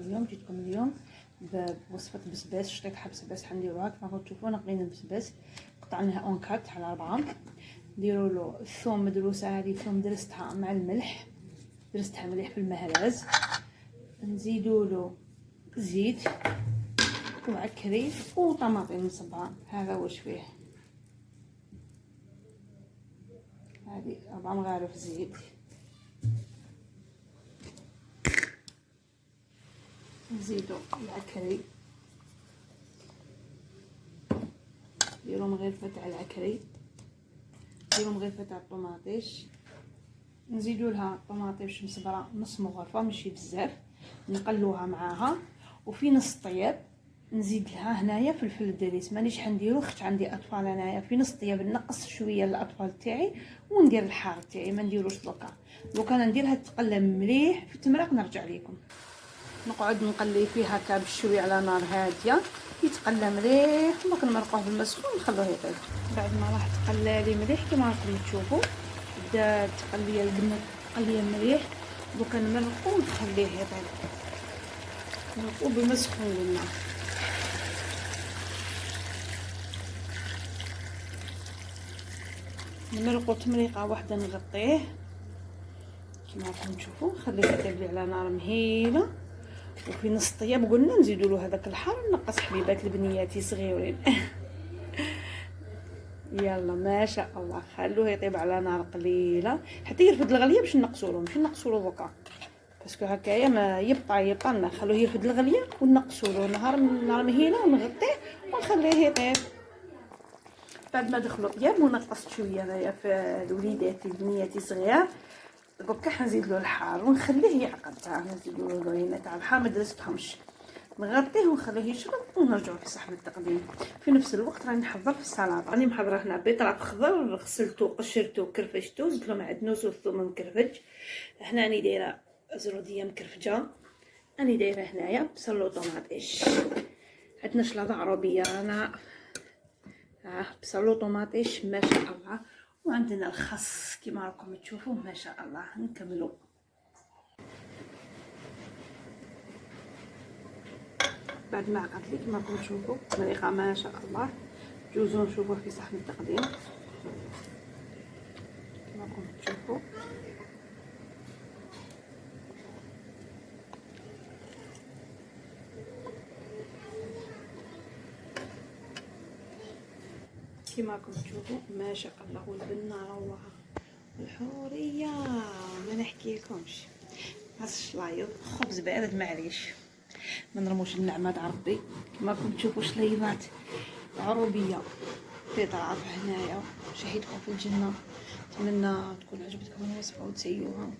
اليوم جيتكم اليوم بوصفه بسباس، شطيحه بسباس حنديروها كيف راكم تشوفوا. نقينا البسباس قطعناها اون كات على 4، نديروا له الثوم مدروسه، هذه الثوم درستها مع الملح، درستها مليح في المهراز، نزيدوا له زيت وعكري وطماطم مصبعه. هذا واش فيه، هذه 4 مغارف زيت، نزيدو العكري، نديرو مغرفه تاع العكري، نديرو مغرفه تاع الطوماطيش، نزيدو لها طوماطيش مصبره نص مغرفه ماشي بزاف، نقلوها معاها. وفي نص طياب نزيد لها هنايا فلفل داريس، مانيش حنديرو خت عندي اطفال انايا. في نص طياب نقص شويه للاطفال تاعي وندير الحار تاعي، ما نديروش دوكا نديرها تقلى مليح في التمراق. نرجع لكم نقعد نقلي فيها هكا بشويه على نار هاديه يتقلى مليح، ودوك نمرقوه بالماء سخون ونخلوه يطيب. بعد ما راح تقلى لي مليح كما راكم تشوفوا، بدا تقليه البنه تقليه مليح، دوكا نمرقو ونخليه يطيب، نمرقو بالماء سخون للنار. نمرقو تمريقه واحده نغطيه كما راكم تشوفوا، نخليه يطيب على نار مهيله. وفي نص طياب قلنا نزيدوا له هذاك الحار، نقص حبيبات البنياتي صغيرين يلا ما شاء الله، خلوه يطيب على نار قليله حتى يرفد الغليه باش نقصوا له، ماشي نقصوا له دوكا باسكو هكايا ما يبطى لنا، خلوه يرفد الغليه ونقصوا له نهار مهيله ونغطيه ونخليه يطيب. بعد ما دخلوا طياب ونقصت شويه انايا في الوليدات البنياتي صغير، دوكا حنزيد له الحار ونخليه يعقد. نزيد له العينه تاع الحار ما درستهمش، نغطيه ونخليه يشرب ونرجعوا في صحن التقديم. في نفس الوقت راني نحضر في السلطه، راني محضره هنا بيطرف خضر غسلته قشرته كرفجته، زدت له معدنوس والثوم مكرفج. هنا راني دايره زروديه مكرفجه، راني دايره هنايا بصل وطوماطيش، عندنا شلاضه عربيه رانا بصل وطوماطيش ما شاء الله، وعندنا الخس كما راكم تشوفوا ما شاء الله. نكملوا بعد ما عقدت لي كما راكم تشوفوا طريقه ما شاء الله. جوزو نشوفوه في صحن التقديم كما راكم تشوفوا. كما راكم تشوفوا ما شاء الله، والبنه روعه والحوريه ما نحكي لكمش. هاس شلايض خبز بارد معليش ما نرموش النعمه تاع ربي. كما راكم تشوفوا شليضات عروبيه في طرف هنايا. شهيتكم في الجنه، نتمنى تكون عجبتكم الوصفه وتسيوها.